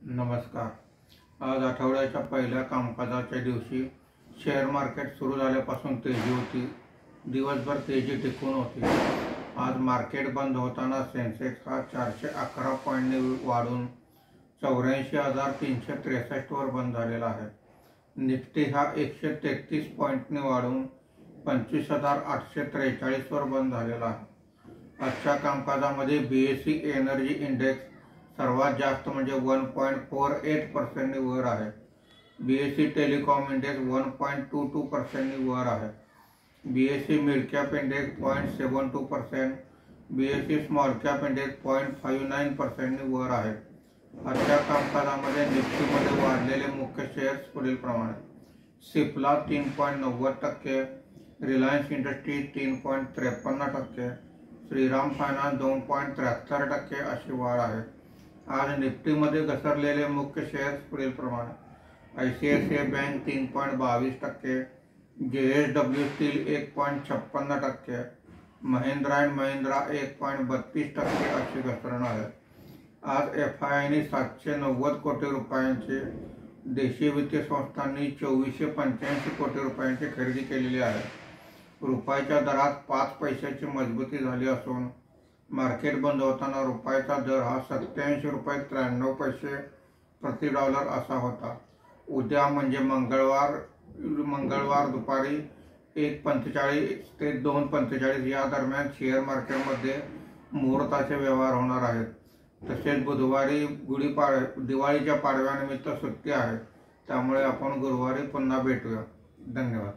नमस्कार. आज आठवड्याच्या पहिल्या कामकाजाच्या दिवशी शेअर मार्केट सुरू झाल्यापासून तेजी होती. दिवसभर तेजी टिकून होती. आज मार्केट बंद होताना सेन्सेक्स हा 411 पॉईंटने वाढून 84,363 वर बंद झालेला आहे. निफ्टी हा 133 पॉईंटने वाढून 25,843 वर बंद झालेला आहे. आजच्या कामकाजामध्ये BSE एनर्जी इंडेक्स सर्वात जास्त म्हणजे 1.48% वर आहे. BSE टेलिकॉम इंडेक्स 1.22% वर आहे. BSE mid cap index 0.72%, BSE small cap index 0.59% वर आहे. आजच्या कामकाजामध्ये निफ्टीमध्ये वाढलेले मुख्य शेअर्स पुढील प्रमाणे: Cipla 3.90%, Reliance industries 3.53%, Shriram finance 2.73% अशी वाढ आहे. आज निफ्टीमध्ये घसरलेले मुख्य शेअर्स पुढील प्रमाणे: ICICI bank 3.22%, JSW steel 1.56%, Mahindra and Mahindra 1.32% अशी घसरण आहे. आज FIIने 790 कोटी रुपयांचे, देशी वित्तीय संस्थांनी 2485 कोटी रुपयांची खरेदी केलेली आहे. रुपयाच्या दरात 5 पैशाची मजबूती झाली असून मार्केट बंद होताना रुपयाचा दर हा 87 रुपये 93 पैसे प्रति डॉलर असा होता. उद्या म्हणजे मंगळवार दुपारी 1:45 ते 2:45 या दरम्यान शेअर मार्केटमध्ये मुहूर्ताचे व्यवहार होणार आहेत. तसेच बुधवारी दिवाळीच्या पाडव्यानिमित्त सुट्टी आहे. त्यामुळे आपण गुरुवारी पुन्हा भेटूया. धन्यवाद.